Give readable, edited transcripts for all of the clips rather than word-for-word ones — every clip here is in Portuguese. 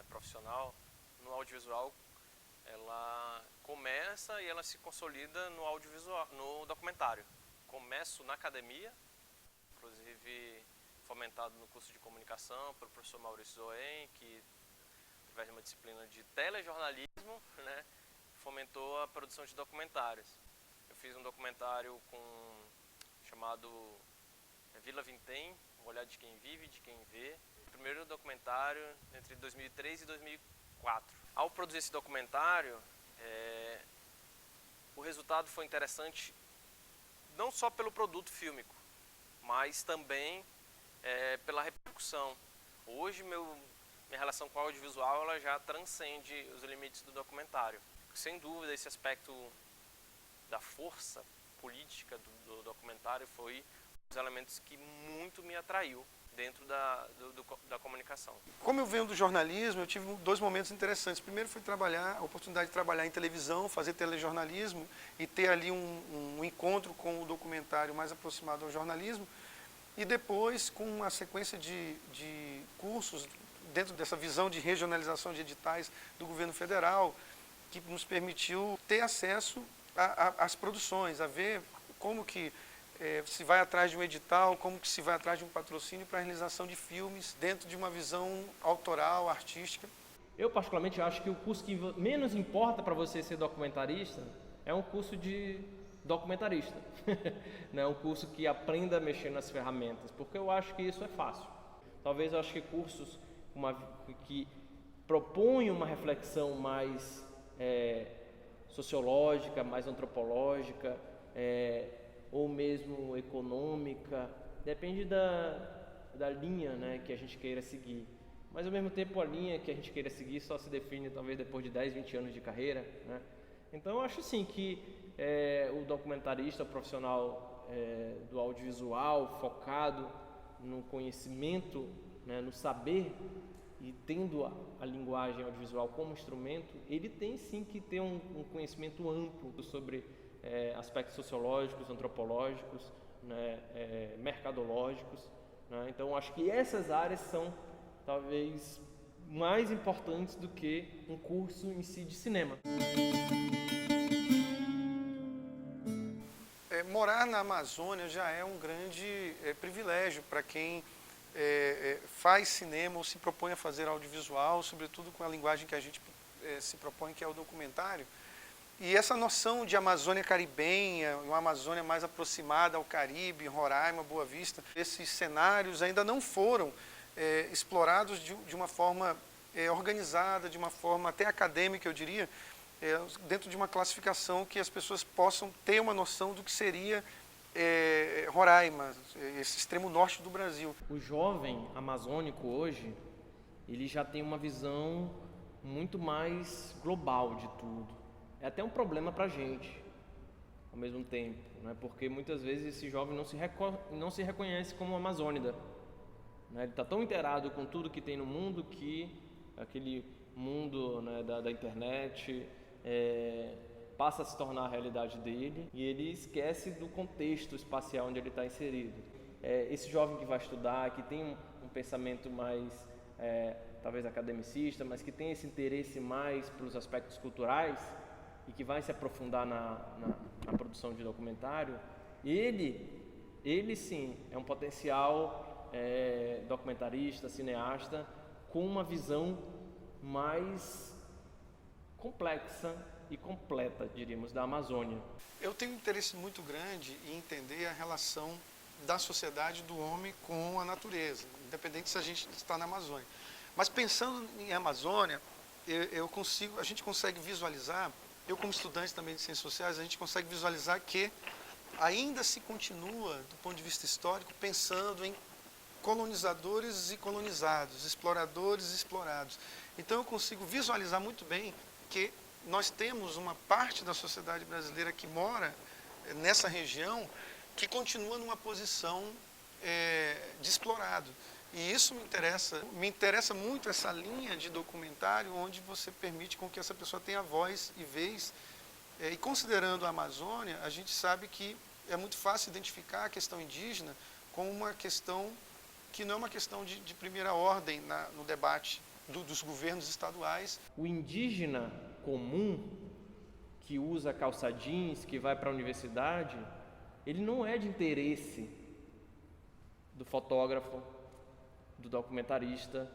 Profissional no audiovisual, ela começa e ela se consolida no audiovisual, no documentário. Começo na academia, inclusive fomentado no curso de comunicação pelo professor Maurício Zoen, que através de uma disciplina de telejornalismo, né, fomentou a produção de documentários. Eu fiz um documentário chamado Vila Vintém, O Olhar de Quem Vive e de Quem Vê. Primeiro documentário entre 2003 e 2004. Ao produzir esse documentário, o resultado foi interessante não só pelo produto fílmico, mas também pela repercussão. Hoje minha relação com o audiovisual ela já transcende os limites do documentário. Sem dúvida, esse aspecto da força política do documentário foi um dos elementos que muito me atraiu dentro da comunicação. Como eu venho do jornalismo, eu tive dois momentos interessantes. Primeiro foi a oportunidade de trabalhar em televisão, fazer telejornalismo e ter ali um encontro com o documentário mais aproximado ao jornalismo. E depois, com uma sequência de cursos dentro dessa visão de regionalização de editais do governo federal, que nos permitiu ter acesso às produções, a ver como que se vai atrás de um edital, como que se vai atrás de um patrocínio para a realização de filmes dentro de uma visão autoral, artística. Eu particularmente acho que o curso que menos importa para você ser documentarista é um curso de documentarista. Não é um curso que aprenda a mexer nas ferramentas, porque eu acho que isso é fácil. Talvez eu acho que cursos que propõem uma reflexão mais sociológica, mais antropológica, ou mesmo econômica, depende da linha, né, que a gente queira seguir. Mas ao mesmo tempo a linha que a gente queira seguir só se define talvez depois de 10, 20 anos de carreira, né? Então eu acho sim que o documentarista, o profissional do audiovisual focado no conhecimento, né, no saber e tendo a linguagem audiovisual como instrumento, ele tem sim que ter um conhecimento amplo sobre aspectos sociológicos, antropológicos, né, mercadológicos, né? Então acho que essas áreas são talvez mais importantes do que um curso em si de cinema. Morar na Amazônia já é um grande privilégio para quem faz cinema ou se propõe a fazer audiovisual, sobretudo com a linguagem que a gente se propõe, que é o documentário. E essa noção de Amazônia caribenha, uma Amazônia mais aproximada ao Caribe, Roraima, Boa Vista, esses cenários ainda não foram explorados de uma forma organizada, de uma forma até acadêmica, eu diria, dentro de uma classificação que as pessoas possam ter uma noção do que seria Roraima, esse extremo norte do Brasil. O jovem amazônico hoje, ele já tem uma visão muito mais global de tudo. É até um problema para a gente, ao mesmo tempo, né? Porque muitas vezes esse jovem não se reconhece como amazônida, né? Ele está tão inteirado com tudo que tem no mundo que aquele mundo, né, da internet passa a se tornar a realidade dele e ele esquece do contexto espacial onde ele está inserido. Esse jovem que vai estudar, que tem um pensamento mais talvez academicista, mas que tem esse interesse mais pelos aspectos culturais e que vai se aprofundar na produção de documentário, ele sim é um potencial documentarista, cineasta, com uma visão mais complexa e completa, diríamos, da Amazônia. Eu tenho um interesse muito grande em entender a relação da sociedade do homem com a natureza. independente se a gente está na Amazônia. Mas pensando em Amazônia, a gente consegue visualizar, eu como estudante também de Ciências Sociais, a gente consegue visualizar que ainda se continua, do ponto de vista histórico, pensando em colonizadores e colonizados, exploradores e explorados. Então eu consigo visualizar muito bem que nós temos uma parte da sociedade brasileira que mora nessa região que continua numa posição de explorado. E isso me interessa muito essa linha de documentário onde você permite com que essa pessoa tenha voz e vez. E considerando a Amazônia, a gente sabe que é muito fácil identificar a questão indígena como uma questão que não é uma questão de primeira ordem no debate dos governos estaduais. O indígena comum, que usa calça jeans, que vai para a universidade, ele não é de interesse do fotógrafo, do documentarista,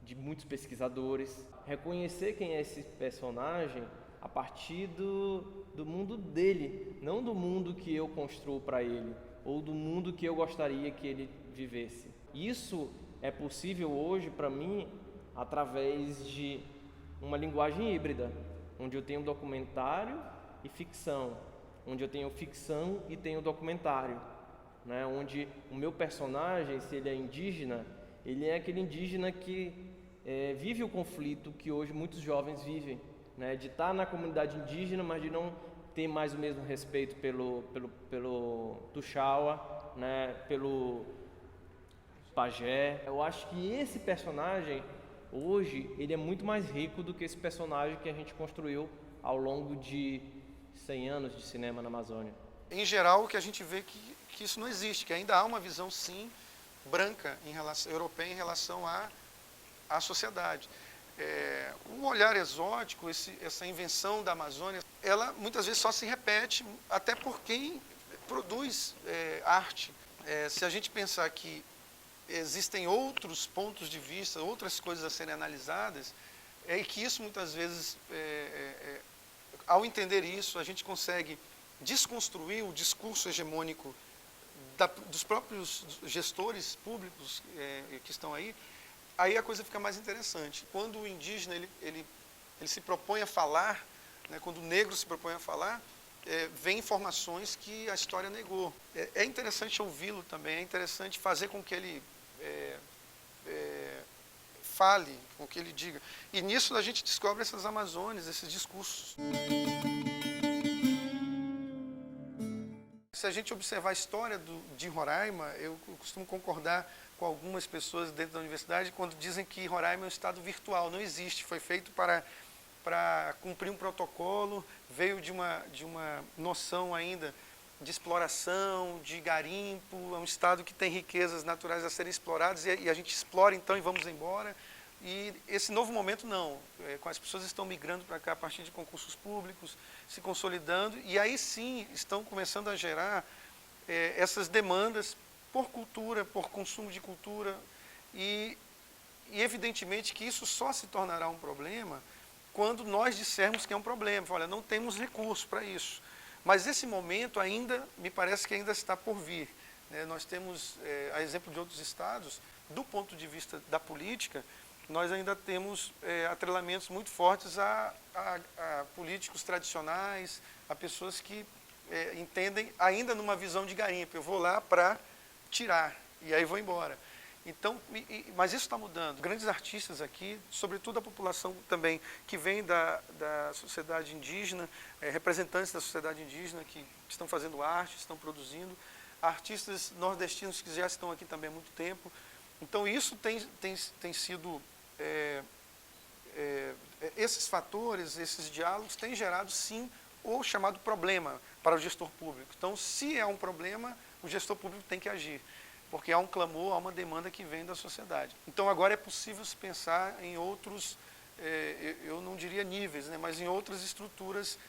de muitos pesquisadores. Reconhecer quem é esse personagem a partir do mundo dele, não do mundo que eu construo para ele, ou do mundo que eu gostaria que ele vivesse. Isso é possível hoje para mim através de uma linguagem híbrida, onde eu tenho documentário e ficção, onde eu tenho ficção e tenho documentário, né? Onde o meu personagem, se ele é indígena, ele é aquele indígena que vive o conflito que hoje muitos jovens vivem, né? De estar na comunidade indígena, mas de não ter mais o mesmo respeito pelo Tuxaua, né? Pelo pajé. Eu acho que esse personagem hoje ele é muito mais rico do que esse personagem que a gente construiu ao longo de 100 anos de cinema na Amazônia. Em geral, o que a gente vê que isso não existe, que ainda há uma visão, sim, branca, europeia, em relação à sociedade. Um olhar exótico, essa invenção da Amazônia, ela muitas vezes só se repete até por quem produz arte. Se a gente pensar que existem outros pontos de vista, outras coisas a serem analisadas, e que isso muitas vezes, ao entender isso, a gente consegue desconstruir o discurso hegemônico dos próprios gestores públicos que estão aí a coisa fica mais interessante. Quando o indígena ele se propõe a falar, né, quando o negro se propõe a falar, vem informações que a história negou. É interessante ouvi-lo também, é interessante fazer com que ele fale, com que ele diga. E nisso a gente descobre essas Amazônias, esses discursos. Se a gente observar a história de Roraima, eu costumo concordar com algumas pessoas dentro da universidade quando dizem que Roraima é um estado virtual. Não existe, foi feito para cumprir um protocolo, veio de uma noção ainda de exploração, de garimpo, é um estado que tem riquezas naturais a serem exploradas e a gente explora então e vamos embora. E esse novo momento não, as pessoas estão migrando para cá a partir de concursos públicos, se consolidando, e aí sim estão começando a gerar essas demandas por cultura, por consumo de cultura, e evidentemente que isso só se tornará um problema quando nós dissermos que é um problema. Olha, não temos recurso para isso. Mas esse momento ainda, me parece que ainda está por vir. Nós temos, a exemplo de outros estados, do ponto de vista da política, nós ainda temos atrelamentos muito fortes a políticos tradicionais, a pessoas que entendem ainda numa visão de garimpo. Eu vou lá para tirar e aí vou embora. Então, mas isso está mudando. Grandes artistas aqui, sobretudo a população também que vem da sociedade indígena, representantes da sociedade indígena que estão fazendo arte, estão produzindo, artistas nordestinos que já estão aqui também há muito tempo. Então isso tem sido, esses fatores, esses diálogos têm gerado sim o chamado problema para o gestor público. Então se é um problema, o gestor público tem que agir, porque há um clamor, há uma demanda que vem da sociedade. Então agora é possível se pensar em outros, eu não diria níveis, né, mas em outras estruturas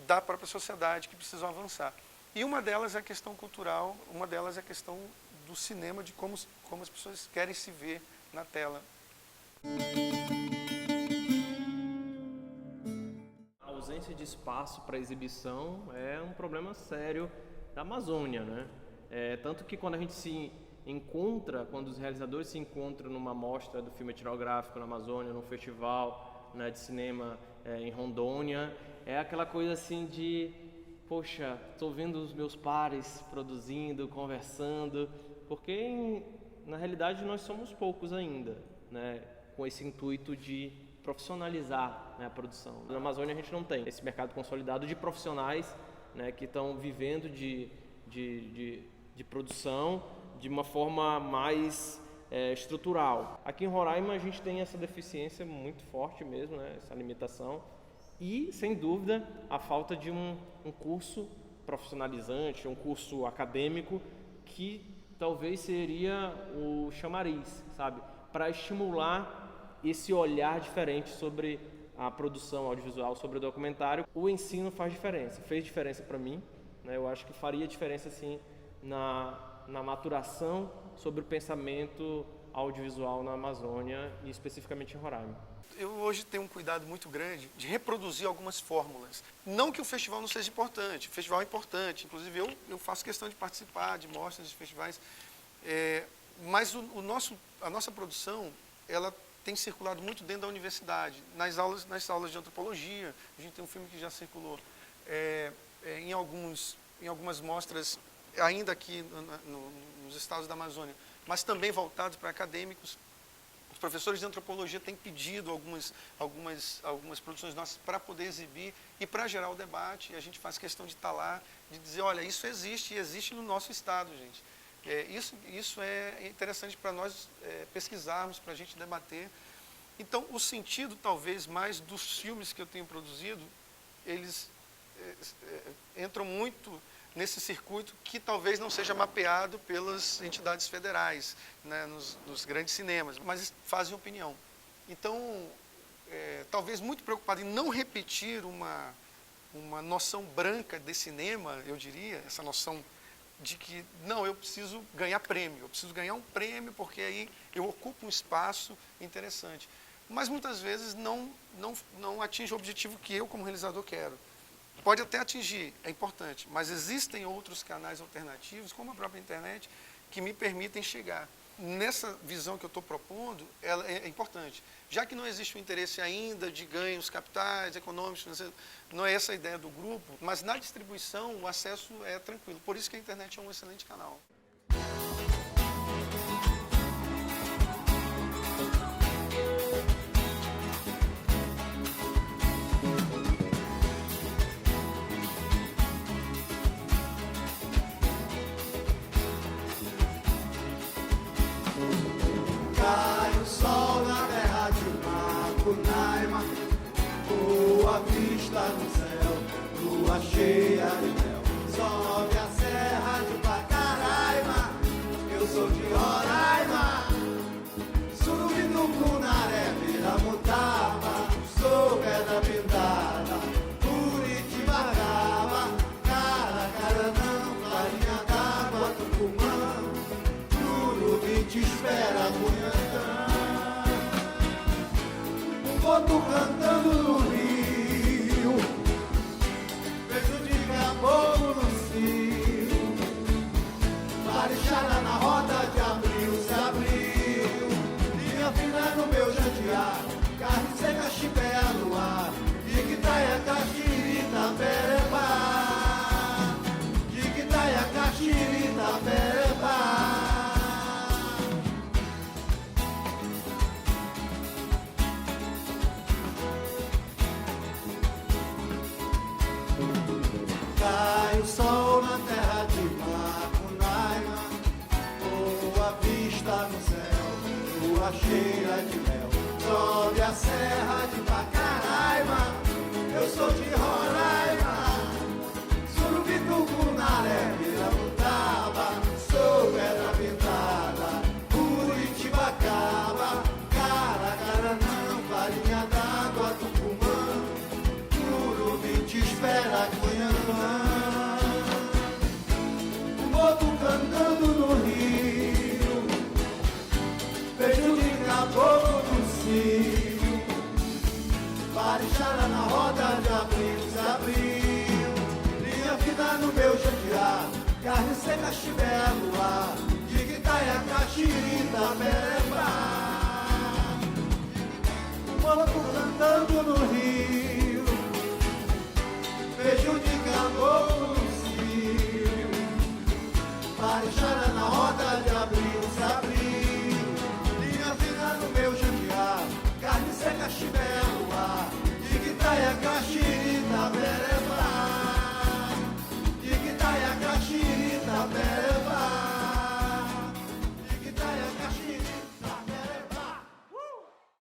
da própria sociedade que precisam avançar. E uma delas é a questão cultural, uma delas é a questão do cinema, de como as pessoas querem se ver na tela. A ausência de espaço para exibição é um problema sério da Amazônia, né? Tanto que quando a gente se encontra, quando os realizadores se encontram numa mostra do filme etnográfico na Amazônia, num festival, né, de cinema em Rondônia, é aquela coisa assim de, poxa, estou vendo os meus pares produzindo, conversando, porque na realidade nós somos poucos ainda, né, com esse intuito de profissionalizar, né, a produção. Na Amazônia a gente não tem esse mercado consolidado de profissionais, né, que estão vivendo de produção de uma forma mais estrutural. Aqui em Roraima a gente tem essa deficiência muito forte mesmo, né, essa limitação, e sem dúvida a falta de um curso profissionalizante, um curso acadêmico que talvez seria o chamariz, sabe, para estimular esse olhar diferente sobre a produção audiovisual, sobre o documentário. O ensino faz diferença, fez diferença para mim, né? Eu acho que faria diferença sim na maturação sobre o pensamento audiovisual na Amazônia e especificamente em Roraima. Eu hoje tenho um cuidado muito grande de reproduzir algumas fórmulas. Não que o festival não seja importante, o festival é importante, inclusive eu faço questão de participar de mostras de festivais, mas a nossa produção, ela tem circulado muito dentro da universidade, nas aulas de antropologia. A gente tem um filme que já circulou em algumas mostras, ainda aqui nos estados da Amazônia, mas também voltados para acadêmicos. Os professores de antropologia têm pedido algumas produções nossas para poder exibir e para gerar o debate. E a gente faz questão de estar lá, de dizer, olha, isso existe e existe no nosso estado, gente. Isso é interessante para nós pesquisarmos, para a gente debater. Então, o sentido, talvez, mais dos filmes que eu tenho produzido, eles entram muito nesse circuito que talvez não seja mapeado pelas entidades federais, né, nos grandes cinemas, mas fazem opinião. Então, talvez muito preocupado em não repetir uma noção branca de cinema, eu diria, essa noção de que, não, eu preciso ganhar prêmio, eu preciso ganhar um prêmio porque aí eu ocupo um espaço interessante. Mas muitas vezes não atinge o objetivo que eu, como realizador, quero. Pode até atingir, é importante, mas existem outros canais alternativos, como a própria internet, que me permitem chegar. Nessa visão que eu estou propondo, ela é importante. Já que não existe um interesse ainda de ganhos capitais, econômicos, não é essa a ideia do grupo, mas na distribuição o acesso é tranquilo. Por isso que a internet é um excelente canal. Cai o sol na terra de Macunaíma, boa vista no céu, lua cheia de mel. Sobe a serra de Pacaraima, eu sou de Roraima. Surubitucunaré, Piramutaba, sou pedra pintada, Curitibacaba, Caracaranã, farinha d'água, Tucumã, Jurubi te espera amanhã. Um boto cantando no rio, beijo de caboclo no cio, Marixara na roda de abril se abriu, linha fina no meu jantear, carne seca, chibé no ar, Jiquitaia, Caxirita, Pereba, Jiquitaia, Caxirita, Pereba. Cai o sol na terra de Macunaíma, boa vista no céu, lua cheia de mel. Sobe a serra de Pacaraima, eu sou de Roraima. Surubitucunaré, Piramutaba, sou pedra pintada, Curitibacaba, Caracaranã, farinha d'água, Tucumã, Jurubi te espera amanhã. Um boto cantando no rio, beijo de caboclo no cio, Marixara na roda de abril se abriu, linha fina no meu jantear, carne seca, chibé no ar, Jiquitaia, Quitaia, Caxiri, Itapereba. O morto cantando no rio, beijo de caboclo no cio, Marechara na roda de abril, se abriu. Linha fina no meu jandiar, carne seca, chibelo, ar. De Quitaia, Caxiri, Itapereba. De Quitaia, Caxiri, Itapereba.